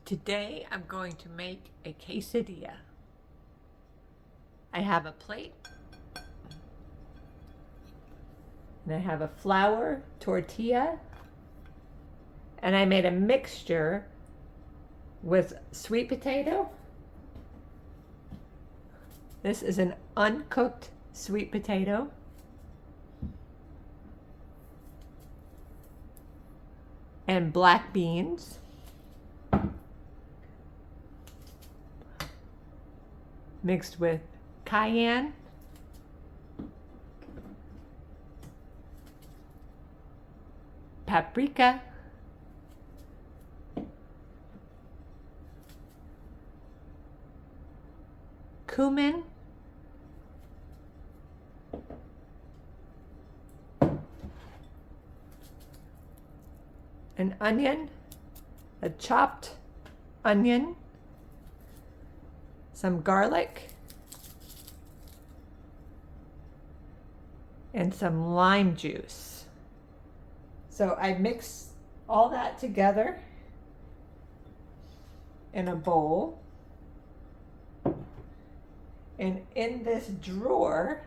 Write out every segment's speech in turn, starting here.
Today I'm going to make a quesadilla. I have a plate and I have a flour tortilla and I made a mixture with sweet potato. This is an uncooked sweet potato. And black beans. Mixed with cayenne, paprika, cumin, an onion, a chopped onion, some garlic, and some lime juice. So I mix all that together in a bowl. And in this drawer,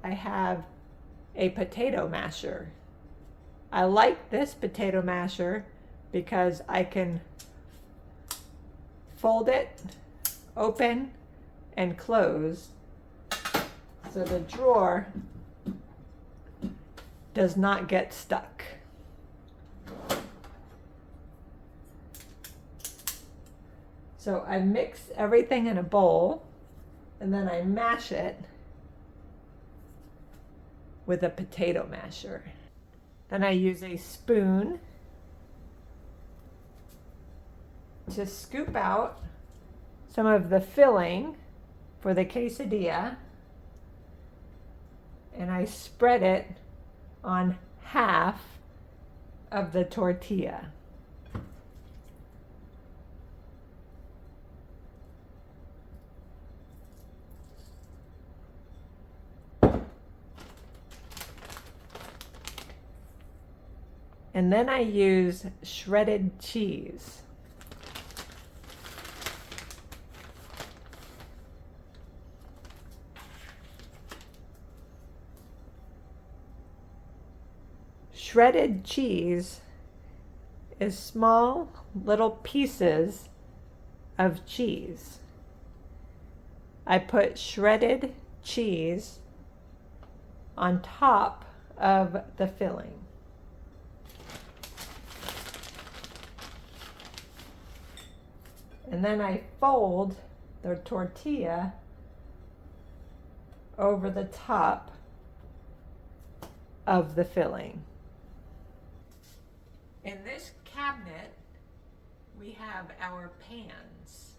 I have a potato masher. I like this potato masher because I can fold it, open, and close, so the drawer does not get stuck. So I mix everything in a bowl, and then I mash it with a potato masher. Then I use a spoon to scoop out some of the filling for the quesadilla, and I spread it on half of the tortilla. And then I use shredded cheese. Shredded cheese is small little pieces of cheese. I put shredded cheese on top of the filling. And then I fold the tortilla over the top of the filling. In this cabinet, we have our pans.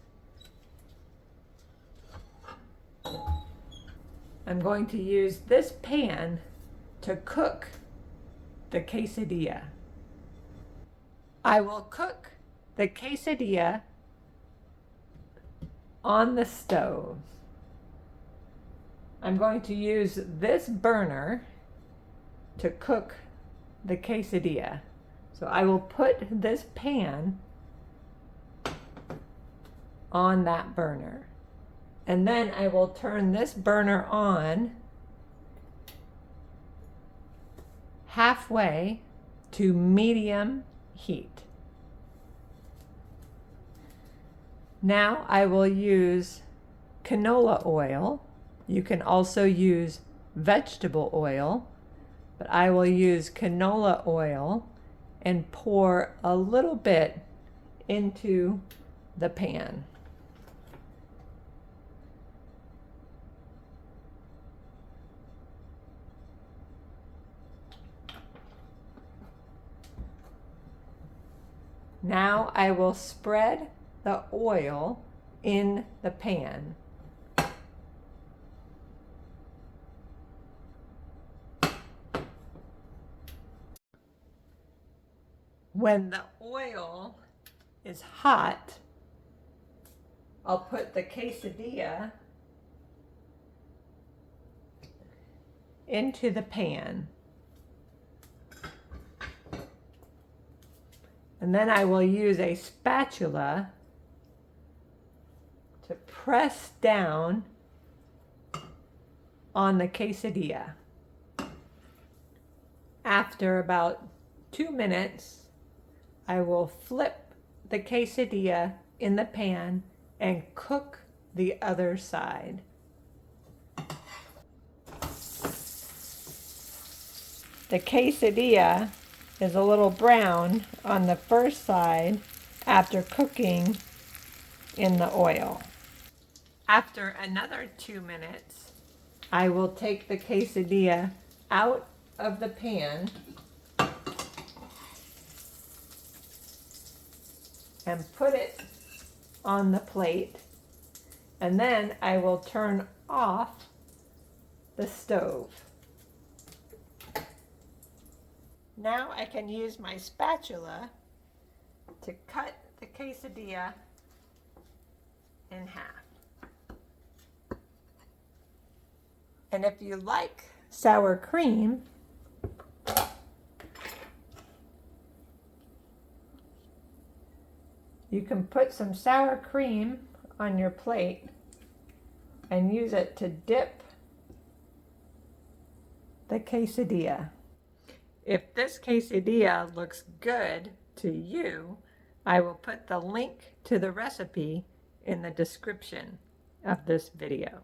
I'm going to use this pan to cook the quesadilla. I will cook the quesadilla on the stove. I'm going to use this burner to cook the quesadilla. So I will put this pan on that burner. And then I will turn this burner on halfway to medium heat. Now I will use canola oil. You can also use vegetable oil, but I will use canola oil and pour a little bit into the pan. Now I will spread the oil in the pan. When the oil is hot, I'll put the quesadilla into the pan. And then I will use a spatula to press down on the quesadilla. After about 2 minutes, I will flip the quesadilla in the pan and cook the other side. The quesadilla is a little brown on the first side after cooking in the oil. After another 2 minutes, I will take the quesadilla out of the pan and put it on the plate, and then I will turn off the stove. Now I can use my spatula to cut the quesadilla in half. And if you like sour cream, you can put some sour cream on your plate and use it to dip the quesadilla. If this quesadilla looks good to you, I will put the link to the recipe in the description of this video.